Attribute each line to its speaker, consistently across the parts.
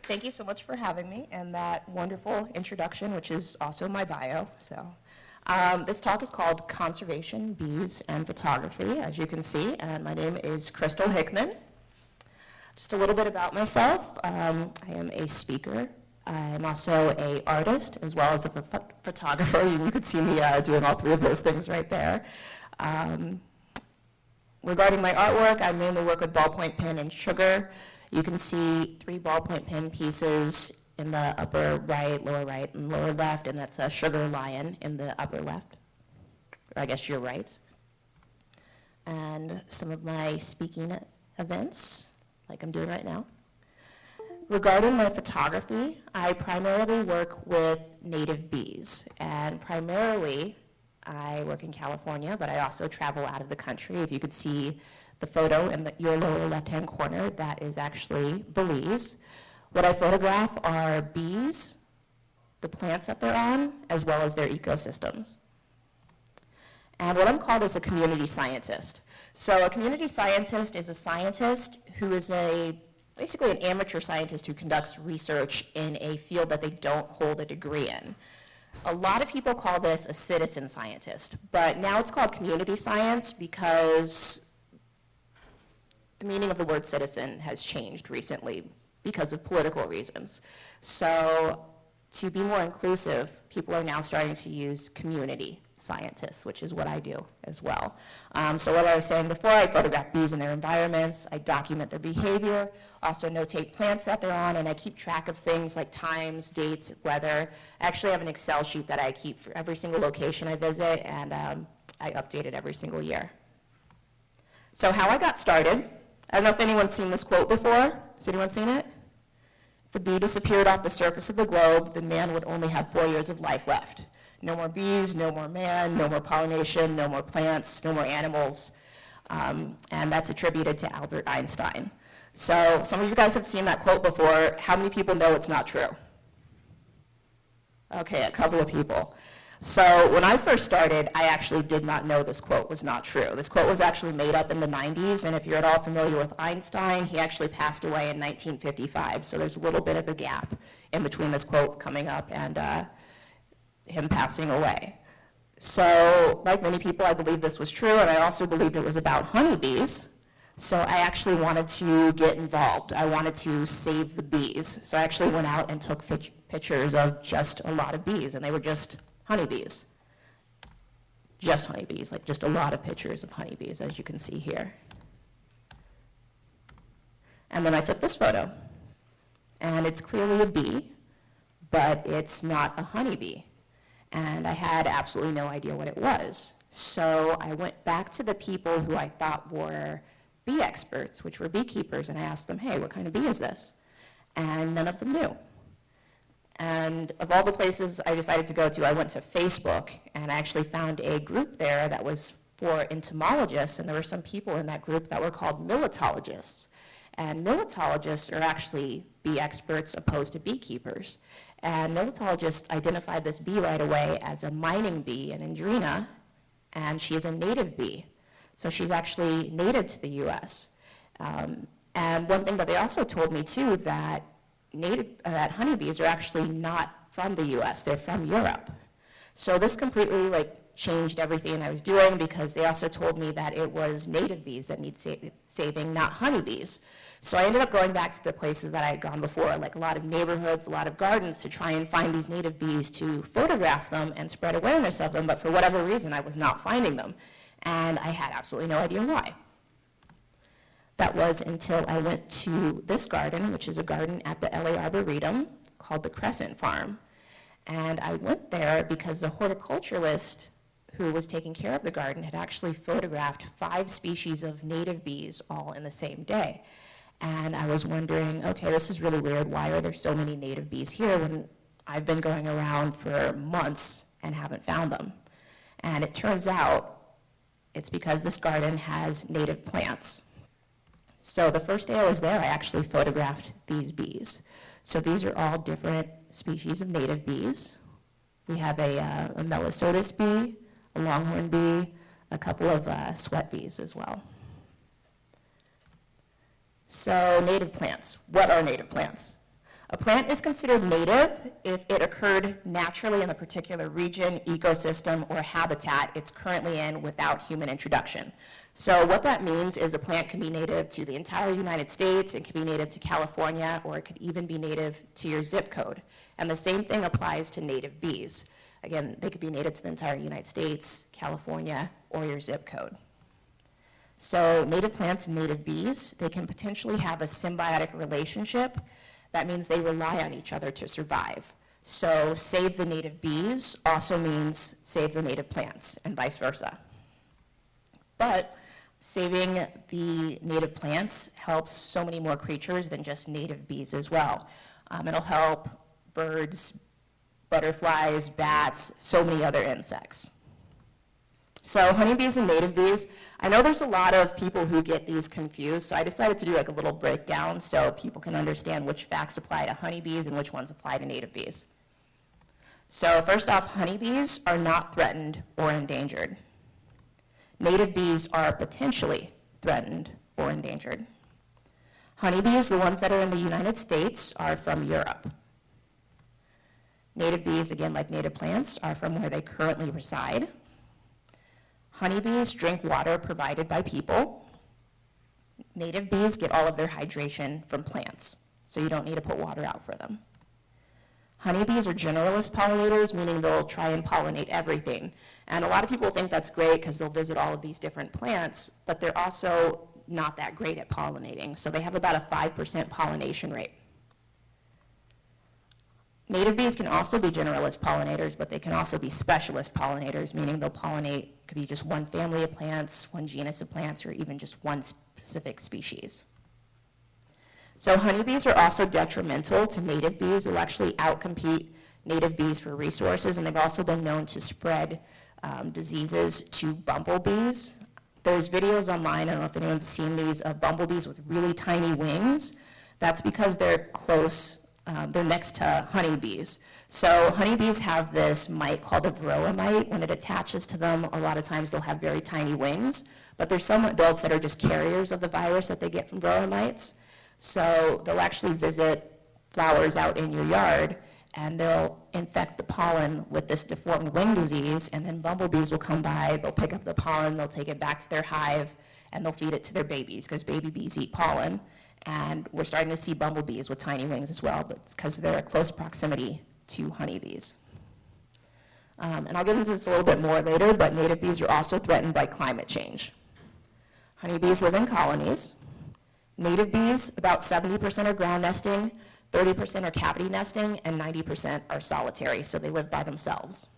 Speaker 1: Thank you so much for having me and that wonderful introduction, which is also my bio. This talk is called Conservation, Bees, and Photography, as you can see, and my name is Krystle Hickman. Just a little bit about myself. I am a speaker. I'm also an artist as well as a photographer. You could see me doing all three of those things right there. Regarding my artwork, I mainly work with ballpoint pen and sugar. You can see 3 ballpoint pen pieces in the upper right, and lower left, and that's a sugar lion in the upper left, or I guess your right. And some of my speaking events, like I'm doing right now. Regarding my photography, I primarily work with native bees, and primarily I work in California, but I also travel out of the country. If you could see the photo in your lower left-hand corner, that is actually Belize. What I photograph are bees, the plants that they're on, as well as their ecosystems. And what I'm called is a community scientist. So a community scientist is a scientist who is basically an amateur scientist who conducts research in a field that they don't hold a degree in. A lot of people call this a citizen scientist, but now it's called community science because the meaning of the word citizen has changed recently because of political reasons. So to be more inclusive, people are now starting to use community scientists, which is what I do as well. So what I was saying before, I photograph bees in their environments, I document their behavior, also notate plants that they're on, and I keep track of things like times, dates, weather. I actually have an Excel sheet that I keep for every single location I visit, and I update it every single year. So how I got started, I don't know if anyone's seen this quote before. Has anyone seen it? If the bee disappeared off the surface of the globe, then man would only have 4 years of life left. No more bees, no more man, no more pollination, no more plants, no more animals. And that's attributed to Albert Einstein. So some of you guys have seen that quote before. How many people know it's not true? Okay, a couple of people. So when I first started, I actually did not know this quote was not true. This quote was actually made up in the 90s, and if you're at all familiar with Einstein, he actually passed away in 1955. So there's a little bit of a gap in between this quote coming up and him passing away. So like many people, I believe this was true, and I also believed it was about honeybees. So I actually wanted to get involved. I wanted to save the bees. So I actually went out and took pictures of just a lot of bees, and they were just honeybees. Just honeybees, like just a lot of pictures of honeybees, as you can see here. And then I took this photo, and it's clearly a bee, but it's not a honeybee. And I had absolutely no idea what it was. So I went back to the people who I thought were bee experts, which were beekeepers, and I asked them, hey, what kind of bee is this? And none of them knew. And of all the places I decided to go to, I went to Facebook, and I actually found a group there that was for entomologists, and there were some people in that group that were called militologists. And militologists are actually bee experts opposed to beekeepers. And militologists identified this bee right away as a mining bee, an Andrena, and she is a native bee. So she's actually native to the US. And one thing that they also told me too, that honeybees are actually not from the US, they're from Europe. So this completely changed everything I was doing, because they also told me that it was native bees that need saving, not honeybees. So I ended up going back to the places that I had gone before, like a lot of neighborhoods, a lot of gardens, to try and find these native bees to photograph them and spread awareness of them, but for whatever reason, I was not finding them. And I had absolutely no idea why. That was until I went to this garden, which is a garden at the LA Arboretum called the Crescent Farm. And I went there because the horticulturalist who was taking care of the garden had actually photographed 5 species of native bees all in the same day. And I was wondering, okay, this is really weird. Why are there so many native bees here when I've been going around for months and haven't found them? And it turns out it's because this garden has native plants. So the first day I was there, I actually photographed these bees. So these are all different species of native bees. We have a Melisotis bee, a longhorn bee, a couple of sweat bees as well. So native plants. What are native plants? A plant is considered native if it occurred naturally in a particular region, ecosystem, or habitat it's currently in without human introduction. So what that means is a plant can be native to the entire United States, it can be native to California, or it could even be native to your zip code. And the same thing applies to native bees. Again, they could be native to the entire United States, California, or your zip code. So native plants and native bees, they can potentially have a symbiotic relationship. That means they rely on each other to survive. So save the native bees also means save the native plants and vice versa. But saving the native plants helps so many more creatures than just native bees as well. It'll help birds, butterflies, bats, so many other insects. So honeybees and native bees, I know there's a lot of people who get these confused, so I decided to do like a little breakdown so people can understand which facts apply to honeybees and which ones apply to native bees. So first off, honeybees are not threatened or endangered. Native bees are potentially threatened or endangered. Honeybees, the ones that are in the United States, are from Europe. Native bees, again, like native plants, are from where they currently reside. Honeybees drink water provided by people. Native bees get all of their hydration from plants, so you don't need to put water out for them. Honeybees are generalist pollinators, meaning they'll try and pollinate everything. And a lot of people think that's great because they'll visit all of these different plants, but they're also not that great at pollinating. So they have about a 5% pollination rate. Native bees can also be generalist pollinators, but they can also be specialist pollinators, meaning they'll pollinate, could be just one family of plants, one genus of plants, or even just one specific species. So honeybees are also detrimental to native bees. They'll actually outcompete native bees for resources, and they've also been known to spread diseases to bumblebees. There's videos online, I don't know if anyone's seen these, of bumblebees with really tiny wings. That's because they're close, they're next to honeybees. So honeybees have this mite called a varroa mite. When it attaches to them, a lot of times they'll have very tiny wings, but there's some adults that are just carriers of the virus that they get from varroa mites. So they'll actually visit flowers out in your yard, and they'll infect the pollen with this deformed wing disease, and then bumblebees will come by, they'll pick up the pollen, they'll take it back to their hive, and they'll feed it to their babies, because baby bees eat pollen. And we're starting to see bumblebees with tiny wings as well, but it's because they're at close proximity to honeybees. And I'll get into this a little bit more later, but native bees are also threatened by climate change. Honeybees live in colonies. Native bees, about 70% are ground nesting, 30% are cavity nesting, and 90% are solitary, so they live by themselves.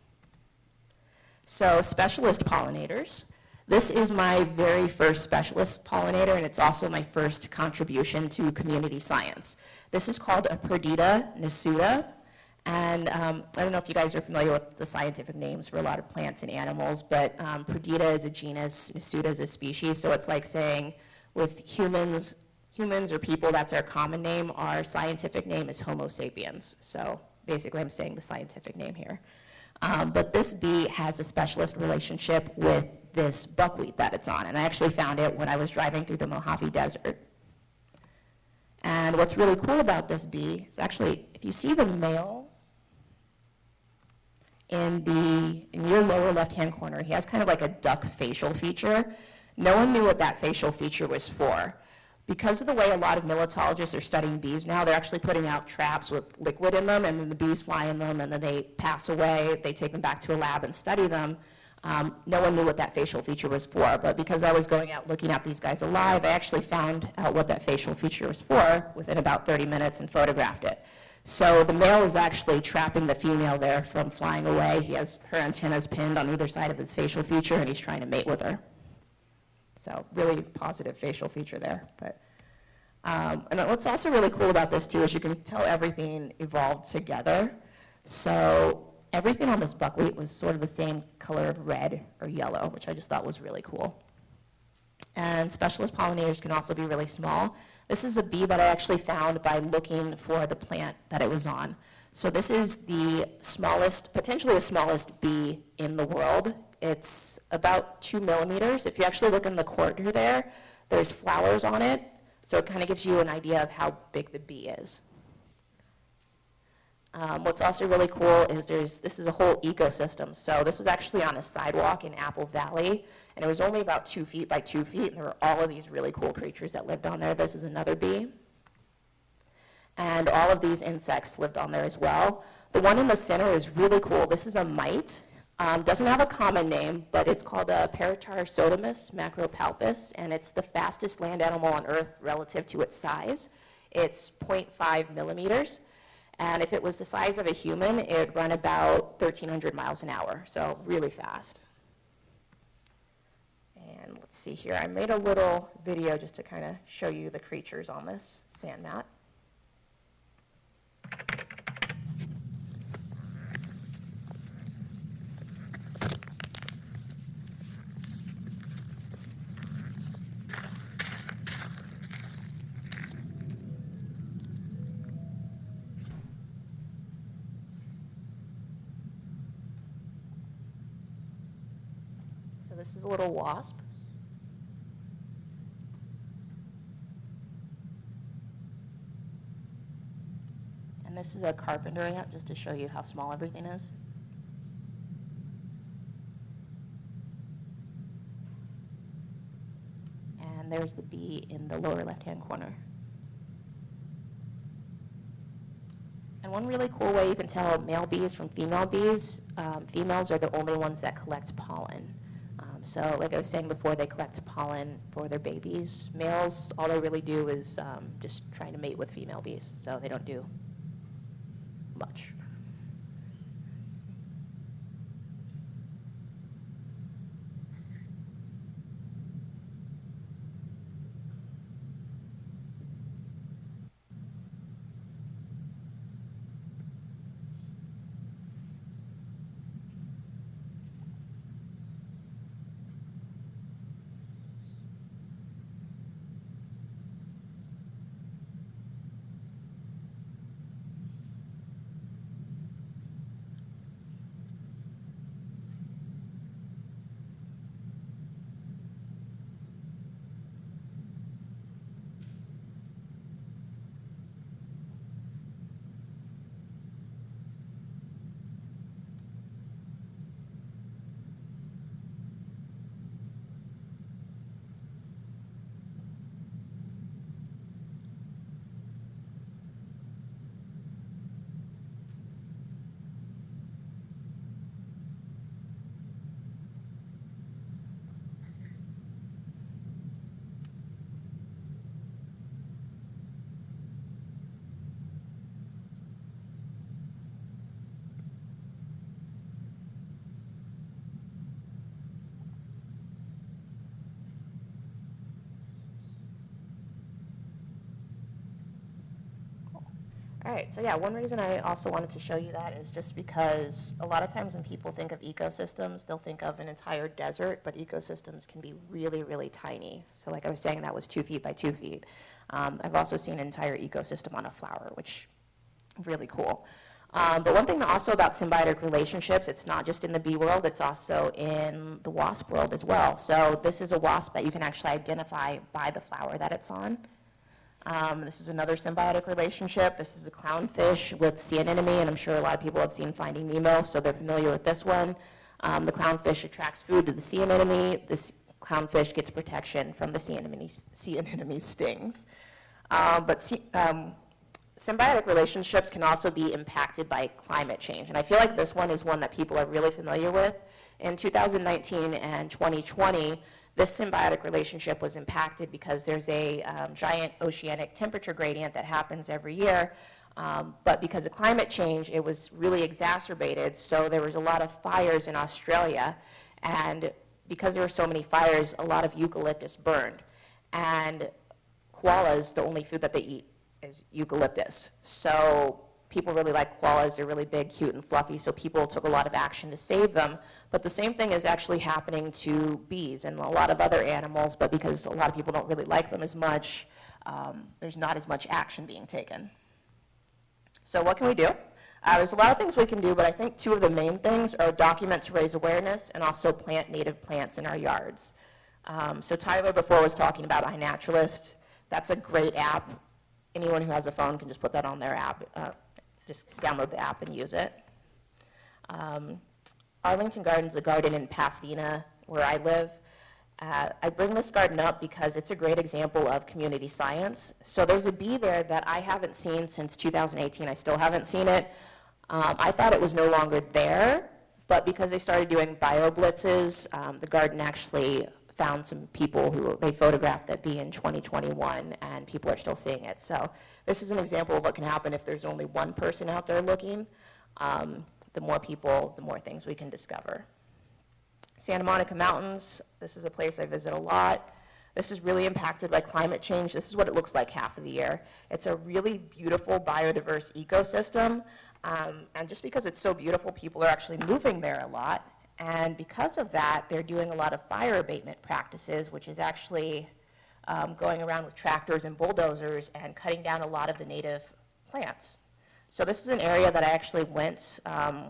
Speaker 1: So specialist pollinators. This is my very first specialist pollinator, and it's also my first contribution to community science. This is called a Perdita nisuta, and I don't know if you guys are familiar with the scientific names for a lot of plants and animals, but Perdita is a genus, nisuta is a species, so it's like saying with humans or people, that's our common name. Our scientific name is Homo sapiens. So basically, I'm saying the scientific name here. But this bee has a specialist relationship with this buckwheat that it's on. And I actually found it when I was driving through the Mojave Desert. And what's really cool about this bee is actually, if you see the male in your lower left-hand corner, he has kind of like a duck facial feature. No one knew what that facial feature was for. Because of the way a lot of militologists are studying bees now, they're actually putting out traps with liquid in them, and then the bees fly in them, and then they pass away. They take them back to a lab and study them. No one knew what that facial feature was for, but because I was going out looking at these guys alive, I actually found out what that facial feature was for within about 30 minutes and photographed it. So the male is actually trapping the female there from flying away. He has her antennas pinned on either side of his facial feature, and he's trying to mate with her. So really positive facial feature there. But and what's also really cool about this too is you can tell everything evolved together. So everything on this buckwheat was sort of the same color of red or yellow, which I just thought was really cool. And specialist pollinators can also be really small. This is a bee that I actually found by looking for the plant that it was on. So this is the smallest, potentially the smallest bee in the world. It's about 2 millimeters. If you actually look in the corner there, there's flowers on it. So it kind of gives you an idea of how big the bee is. What's also really cool is this is a whole ecosystem. So this was actually on a sidewalk in Apple Valley, and it was only about 2 feet by 2 feet, and there were all of these really cool creatures that lived on there. This is another bee. And all of these insects lived on there as well. The one in the center is really cool. This is a mite. Doesn't have a common name, but it's called a Paratarsodomus macropalpus, and it's the fastest land animal on Earth relative to its size. It's 0.5 millimeters, and if it was the size of a human, it would run about 1,300 miles an hour, so really fast. And let's see here, I made a little video just to kind of show you the creatures on this sand mat. This is a little wasp. And this is a carpenter ant, just to show you how small everything is. And there's the bee in the lower left-hand corner. And one really cool way you can tell male bees from female bees, females are the only ones that collect pollen. So like I was saying before, they collect pollen for their babies. Males, all they really do is just trying to mate with female bees, so they don't do much. All right, so yeah, one reason I also wanted to show you that is just because a lot of times when people think of ecosystems, they'll think of an entire desert, but ecosystems can be really, really tiny. So like I was saying, that was 2 feet by 2 feet. I've also seen an entire ecosystem on a flower, which is really cool. But one thing also about symbiotic relationships, it's not just in the bee world, it's also in the wasp world as well. So this is a wasp that you can actually identify by the flower that it's on. This is another symbiotic relationship. This is a clownfish with sea anemone, and I'm sure a lot of people have seen Finding Nemo, so they're familiar with this one. The clownfish attracts food to the sea anemone. This clownfish gets protection from the sea anemone's stings. Symbiotic relationships can also be impacted by climate change, and I feel like this one is one that people are really familiar with. In 2019 and 2020, this symbiotic relationship was impacted because there's a giant oceanic temperature gradient that happens every year, but because of climate change, it was really exacerbated, so there was a lot of fires in Australia, and because there were so many fires, a lot of eucalyptus burned, and koalas, the only food that they eat is eucalyptus. So people really like koalas. They're really big, cute, and fluffy, so people took a lot of action to save them. But the same thing is actually happening to bees and a lot of other animals, but because a lot of people don't really like them as much, there's not as much action being taken. So what can we do? There's a lot of things we can do, but I think two of the main things are document to raise awareness and also plant native plants in our yards. So Tyler before was talking about iNaturalist. That's a great app. Anyone who has a phone can just put that on their app. just download the app and use it. Arlington Garden's a garden in Pasadena, where I live. I bring this garden up because it's a great example of community science. So there's a bee there that I haven't seen since 2018. I still haven't seen it. I thought it was no longer there, but because they started doing bio blitzes, the garden actually found some people who they photographed that bee in 2021, and people are still seeing it. So this is an example of what can happen if there's only one person out there looking. The more people, the more things we can discover. Santa Monica Mountains, this is a place I visit a lot. This is really impacted by climate change. This is what it looks like half of the year. It's a really beautiful biodiverse ecosystem, and just because it's so beautiful, people are actually moving there a lot. And because of that, they're doing a lot of fire abatement practices, which is actually going around with tractors and bulldozers and cutting down a lot of the native plants. So this is an area that I actually went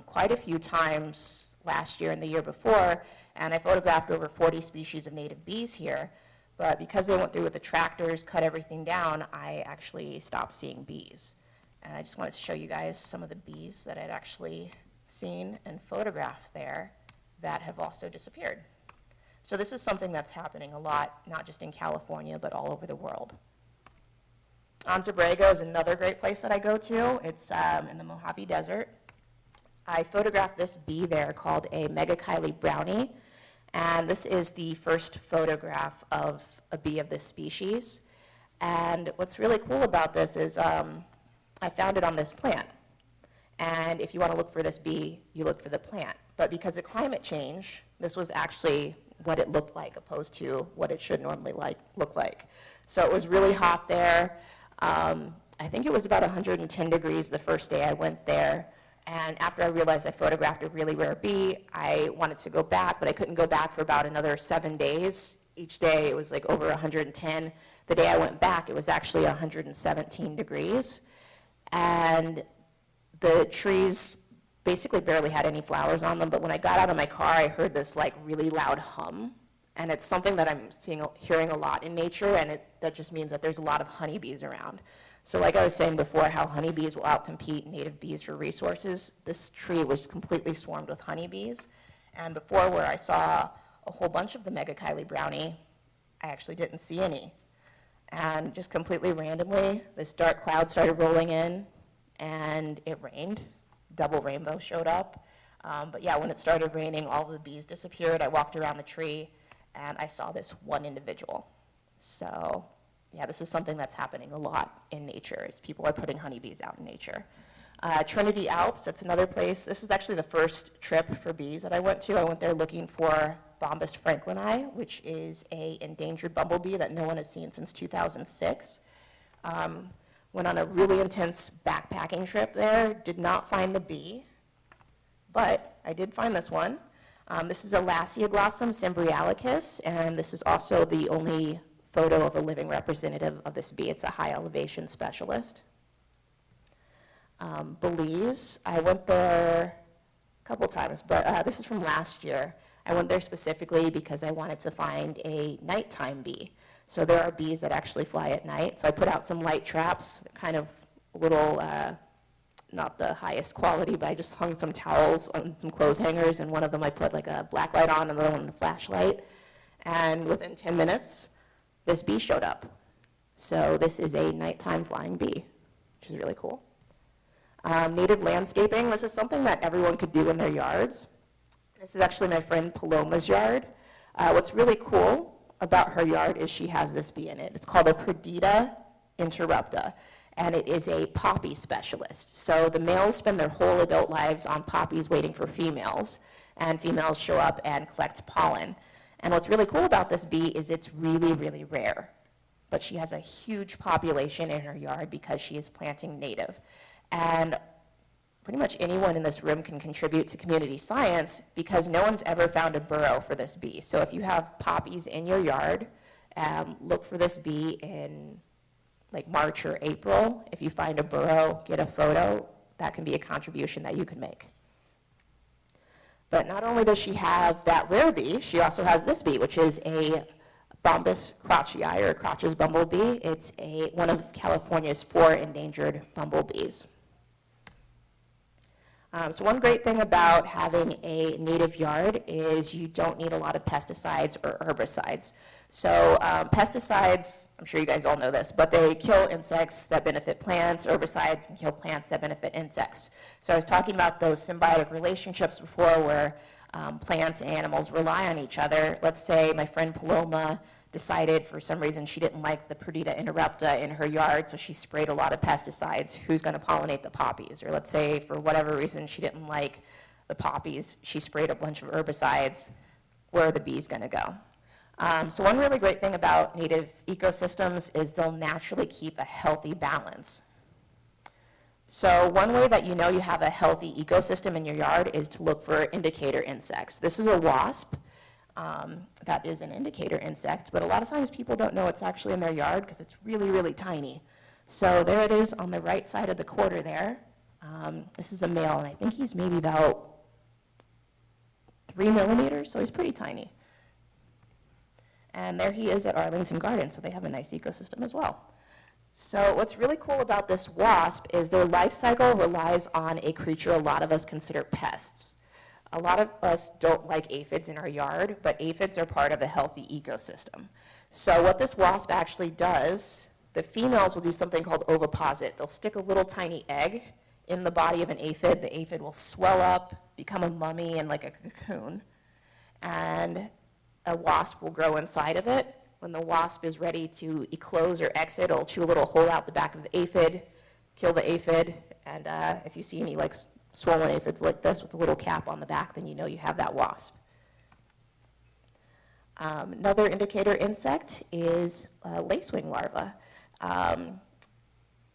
Speaker 1: quite a few times last year and the year before, and I photographed over 40 species of native bees here. But because they went through with the tractors, cut everything down, I actually stopped seeing bees. And I just wanted to show you guys some of the bees that I'd actually seen and photographed there that have also disappeared. So this is something that's happening a lot, not just in California, but all over the world. Anza Borrego is another great place that I go to. It's in the Mojave Desert. I photographed this bee there called a Megachile brownie, and this is the first photograph of a bee of this species. And what's really cool about this is I found it on this plant. And if you want to look for this bee, you look for the plant. But because of climate change, this was actually what it looked like opposed to what it should normally look like. So it was really hot there. I think it was about 110 degrees the first day I went there. And after I realized I photographed a really rare bee, I wanted to go back, but I couldn't go back for about another 7 days. Each day it was like over 110. The day I went back, it was actually 117 degrees. And the trees basically barely had any flowers on them, but when I got out of my car, I heard this like really loud hum. And it's something that I'm hearing a lot in nature, and that just means that there's a lot of honeybees around. So like I was saying before, how honeybees will outcompete native bees for resources, this tree was completely swarmed with honeybees. And before, where I saw a whole bunch of the Megachile brownie, I actually didn't see any. And just completely randomly, this dark cloud started rolling in, and it rained. Double rainbow showed up. But yeah, when it started raining, all of the bees disappeared. I walked around the tree, and I saw this one individual. So yeah, this is something that's happening a lot in nature, is people are putting honeybees out in nature. Trinity Alps, that's another place. This is actually the first trip for bees that I went to. I went there looking for Bombus franklini, which is an endangered bumblebee that no one has seen since 2006. Went on a really intense backpacking trip there, did not find the bee, but I did find this one. This is a Lasioglossum cymbrialicus, and this is also the only photo of a living representative of this bee. It's a high elevation specialist. Belize, I went there a couple times, but this is from last year. I went there specifically because I wanted to find a nighttime bee. So there are bees that actually fly at night. So I put out some light traps, kind of a little, not the highest quality, but I just hung some towels on some clothes hangers, and one of them I put like a black light on, and the other one a flashlight. And within 10 minutes, this bee showed up. So this is a nighttime flying bee, which is really cool. Native landscaping, this is something that everyone could do in their yards. This is actually my friend Paloma's yard. What's really cool about her yard is she has this bee in it. It's called a Perdita interrupta, and it is a poppy specialist. So the males spend their whole adult lives on poppies waiting for females, and females show up and collect pollen. And what's really cool about this bee is it's really, really rare. But she has a huge population in her yard because she is planting native. And pretty much anyone in this room can contribute to community science because no one's ever found a burrow for this bee. So if you have poppies in your yard, look for this bee in like March or April. If you find a burrow, get a photo. That can be a contribution that you can make. But not only does she have that rare bee, she also has this bee, which is a Bombus crotchii, or Crotch's bumblebee. It's one of California's 4 endangered bumblebees. So one great thing about having a native yard is you don't need a lot of pesticides or herbicides. So pesticides, I'm sure you guys all know this, but they kill insects that benefit plants. Herbicides can kill plants that benefit insects. So I was talking about those symbiotic relationships before where plants and animals rely on each other. Let's say my friend Paloma decided for some reason she didn't like the Perdita interrupta in her yard, so she sprayed a lot of pesticides. Who's going to pollinate the poppies? Or let's say for whatever reason she didn't like the poppies, she sprayed a bunch of herbicides. Where are the bees going to go? So one really great thing about native ecosystems is they'll naturally keep a healthy balance. So one way that you know you have a healthy ecosystem in your yard is to look for indicator insects. This is a wasp. That is an indicator insect, but a lot of times people don't know it's actually in their yard because it's really, really tiny. So there it is on the right side of the quarter there. This is a male, and I think he's maybe about 3 millimeters, so he's pretty tiny. And there he is at Arlington Gardens, so they have a nice ecosystem as well. So what's really cool about this wasp is their life cycle relies on a creature a lot of us consider pests. A lot of us don't like aphids in our yard, but aphids are part of a healthy ecosystem. So what this wasp actually does, the females will do something called oviposit. They'll stick a little tiny egg in the body of an aphid. The aphid will swell up, become a mummy and like a cocoon, and a wasp will grow inside of it. When the wasp is ready to eclose or exit, it'll chew a little hole out the back of the aphid, kill the aphid, and if you see any like swollen aphids like this with a little cap on the back, then you know you have that wasp. Another indicator insect is lacewing larva.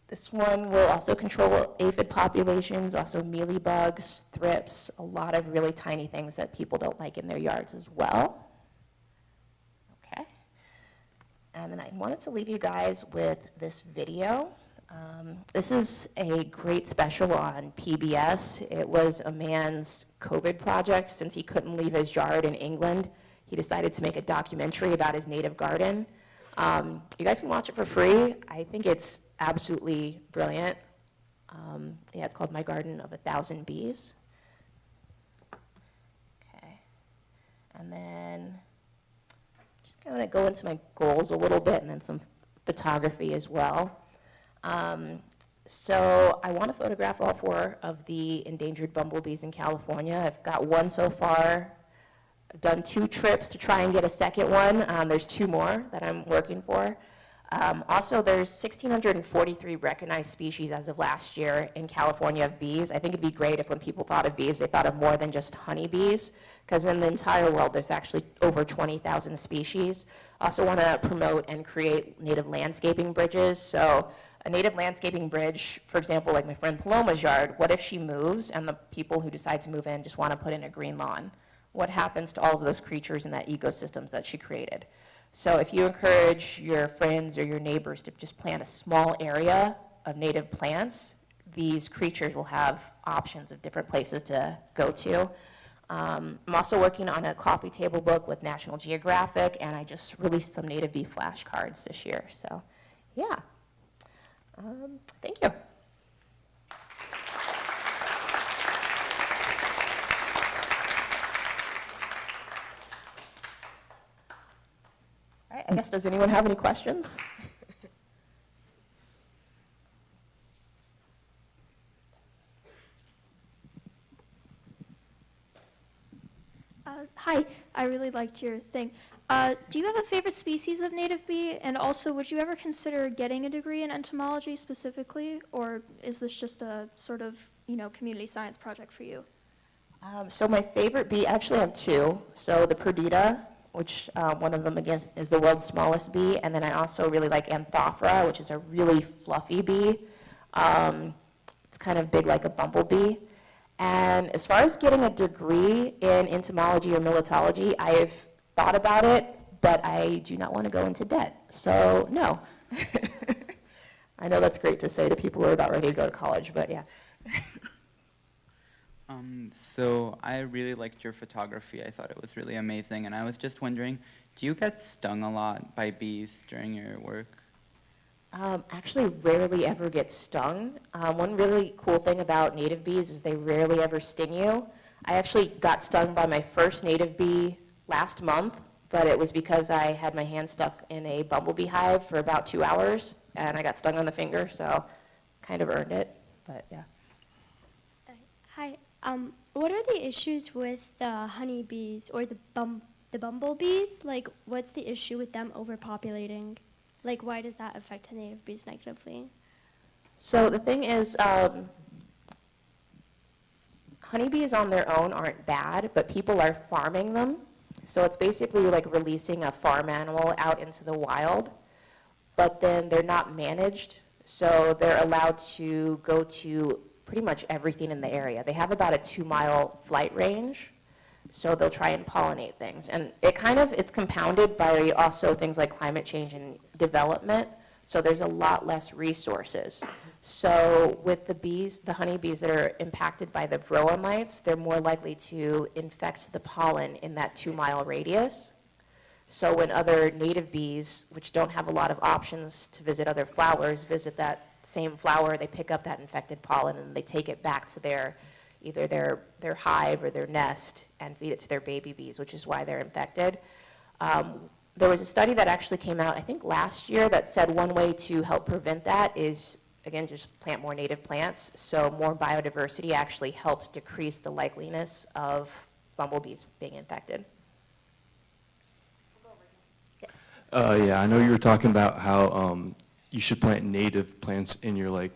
Speaker 1: This one will also control aphid populations, also mealybugs, thrips, a lot of really tiny things that people don't like in their yards as well. Okay. And then I wanted to leave you guys with this video. This is a great special on PBS. It was a man's COVID project. Since he couldn't leave his yard in England, he decided to make a documentary about his native garden. You guys can watch it for free. I think it's absolutely brilliant. Yeah, it's called My Garden of 1,000 Bees. Okay. And then just going to go into my goals a little bit and then some photography as well. So I want to photograph all 4 of the endangered bumblebees in California. I've got one so far. I've done 2 trips to try and get a second one. There's 2 more that I'm working for. Also, there's 1,643 recognized species as of last year in California of bees. I think it'd be great if when people thought of bees, they thought of more than just honeybees, because in the entire world, there's actually over 20,000 species. Also want to promote and create native landscaping bridges. So a native landscaping bridge, for example, like my friend Paloma's yard, what if she moves and the people who decide to move in just want to put in a green lawn? What happens to all of those creatures in that ecosystems that she created? So if you encourage your friends or your neighbors to just plant a small area of native plants, these creatures will have options of different places to go to. I'm also working on a coffee table book with National Geographic, and I just released some native bee flashcards this year. So, yeah. Thank you. All right, I guess, does anyone have any questions?
Speaker 2: Hi, I really liked your thing. Do you have a favorite species of native bee? And also, would you ever consider getting a degree in entomology specifically? Or is this just a sort of, community science project for you?
Speaker 1: So my favorite bee, actually I have 2. So the Perdita, which one of them, again, is the world's smallest bee. And then I also really like Anthophora, which is a really fluffy bee. It's kind of big like a bumblebee. And as far as getting a degree in entomology or militology, I have thought about it, but I do not want to go into debt. So, no. I know that's great to say to people who are about ready to go to college, but yeah.
Speaker 3: So I really liked your photography. I thought it was really amazing. And I was just wondering, do you get stung a lot by bees during your work?
Speaker 1: Actually rarely ever get stung. One really cool thing about native bees is they rarely ever sting you. I actually got stung by my first native bee last month, but it was because I had my hand stuck in a bumblebee hive for about 2 hours, and I got stung on the finger, so kind of earned it, but yeah.
Speaker 4: Hi. What are the issues with the honeybees or the bumblebees? Like, what's the issue with them overpopulating? Like, why does that affect the native bees negatively?
Speaker 1: So the thing is, honeybees on their own aren't bad, but people are farming them. So it's basically like releasing a farm animal out into the wild, but then they're not managed. So they're allowed to go to pretty much everything in the area. They have about a 2-mile flight range. So they'll try and pollinate things. And it's compounded by also things like climate change and development. So there's a lot less resources. So with the bees, the honeybees that are impacted by the varroa mites, they're more likely to infect the pollen in that 2-mile radius. So when other native bees, which don't have a lot of options to visit other flowers, visit that same flower, they pick up that infected pollen and they take it back to either their hive or their nest and feed it to their baby bees, which is why they're infected. There was a study that actually came out, I think last year, that said one way to help prevent that is, again, just plant more native plants. So more biodiversity actually helps decrease the likeliness of bumblebees being infected.
Speaker 5: Yeah, I know you were talking about how you should plant native plants in your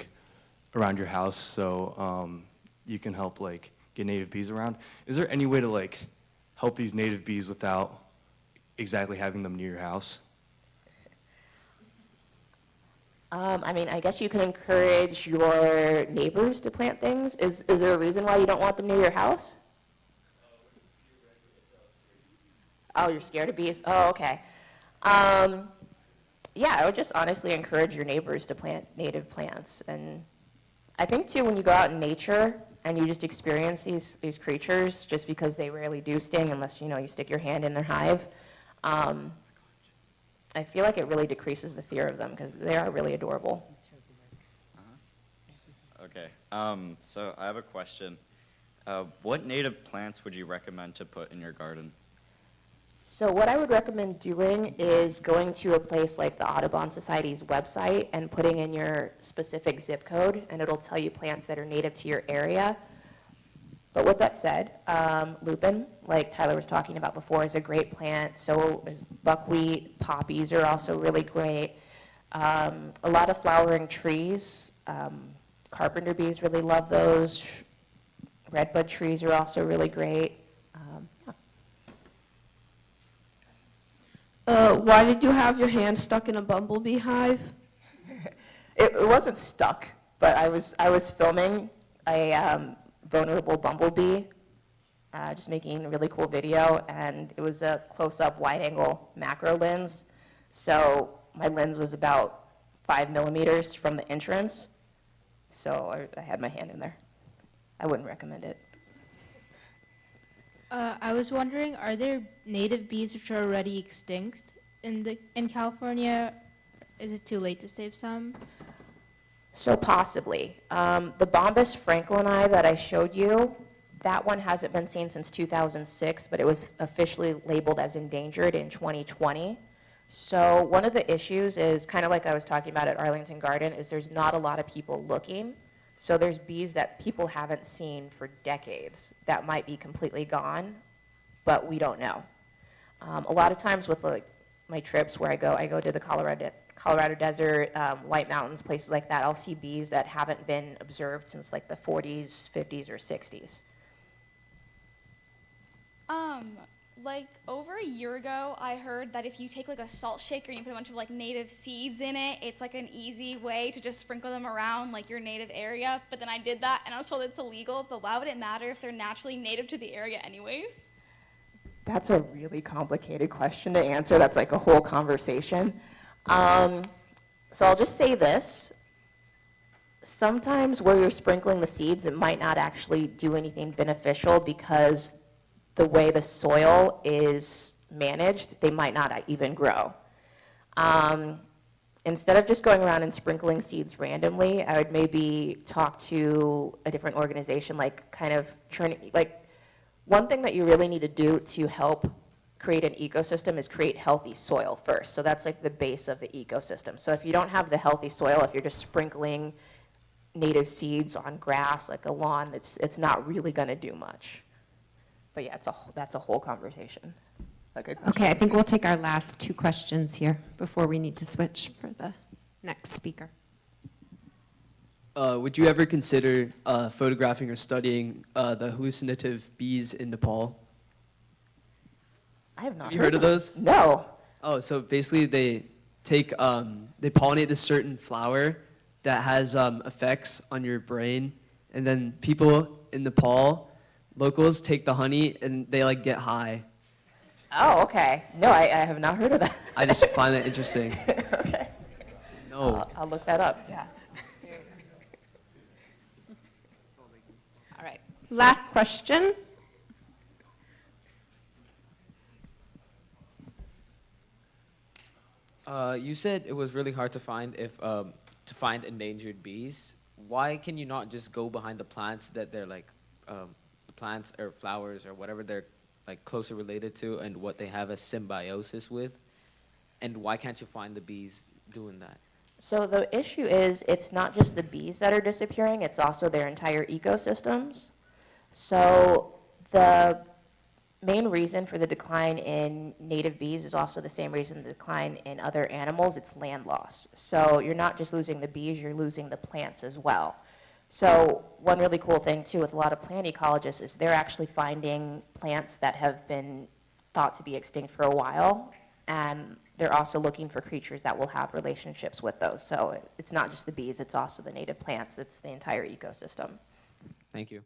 Speaker 5: around your house, so you can help get native bees around. Is there any way to help these native bees without exactly having them near your house?
Speaker 1: I mean, I guess you can encourage your neighbors to plant things. Is there a reason why you don't want them near your house? Oh, you're scared of bees? Oh, okay. Yeah, I would just honestly encourage your neighbors to plant native plants. And I think, too, when you go out in nature and you just experience these creatures, just because they rarely do sting unless, you stick your hand in their hive, I feel like it really decreases the fear of them because they are really adorable.
Speaker 6: Okay, so I have a question. What native plants would you recommend to put in your garden?
Speaker 1: So what I would recommend doing is going to a place like the Audubon Society's website and putting in your specific zip code, and it'll tell you plants that are native to your area. But with that said, lupin, like Tyler was talking about before, is a great plant. So is buckwheat, poppies are also really great. A lot of flowering trees. Carpenter bees really love those. Redbud trees are also really great.
Speaker 7: Why did you have your hand stuck in a bumblebee hive?
Speaker 1: It wasn't stuck, but I was filming a vulnerable bumblebee, just making a really cool video, and it was a close-up wide-angle macro lens. So my lens was about 5 millimeters from the entrance, so I had my hand in there. I wouldn't recommend it.
Speaker 8: I was wondering, are there native bees which are already extinct in California? Is it too late to save some?
Speaker 1: So possibly. The Bombus franklini that I showed you, that one hasn't been seen since 2006, but it was officially labeled as endangered in 2020. So one of the issues is, kind of like I was talking about at Arlington Garden, is there's not a lot of people looking. So there's bees that people haven't seen for decades that might be completely gone, but we don't know. A lot of times with my trips where I go to the Colorado Desert, White Mountains, places like that, I'll see bees that haven't been observed since the 40s, 50s, or 60s.
Speaker 9: Over a year ago, I heard that if you take a salt shaker and you put a bunch of native seeds in it, it's an easy way to just sprinkle them around your native area. But then I did that and I was told it's illegal, but why would it matter if they're naturally native to the area anyways?
Speaker 1: That's a really complicated question to answer. That's a whole conversation. So I'll just say this. Sometimes where you're sprinkling the seeds, it might not actually do anything beneficial because the way the soil is managed, they might not even grow. instead of just going around and sprinkling seeds randomly, I would maybe talk to a different organization, like kind of turning, like, one thing that you really need to do to help create an ecosystem is create healthy soil first. So that's like the base of the ecosystem. So if you don't have the healthy soil, if you're just sprinkling native seeds on grass, like a lawn, it's not really gonna do much. But yeah, that's a whole conversation. Okay,
Speaker 10: Okay, I think we'll take our last 2 questions here before we need to switch for the next speaker.
Speaker 11: Would you ever consider photographing or studying the hallucinative bees in Nepal?
Speaker 1: I have not
Speaker 11: Have you heard of those?
Speaker 1: No.
Speaker 11: Oh, so basically they take, they pollinate this certain flower that has effects on your brain, and then people in Nepal, locals, take the honey and they like get high.
Speaker 1: Oh, okay. No, I have not heard of that.
Speaker 11: I just find that interesting.
Speaker 1: Okay.
Speaker 11: No.
Speaker 1: I'll look that up, yeah.
Speaker 10: All right, last question.
Speaker 12: You said it was really hard to find endangered bees. Why can you not just go behind the plants that they're like, plants or flowers or whatever they're like closer related to and what they have a symbiosis with? And why can't you find the bees doing that?
Speaker 1: So the issue is, it's not just the bees that are disappearing, it's also their entire ecosystems. So the main reason for the decline in native bees is also the same reason the decline in other animals, it's land loss. So you're not just losing the bees, you're losing the plants as well. So one really cool thing too with a lot of plant ecologists is they're actually finding plants that have been thought to be extinct for a while, and they're also looking for creatures that will have relationships with those. So it's not just the bees, it's also the native plants, it's the entire ecosystem.
Speaker 12: Thank you.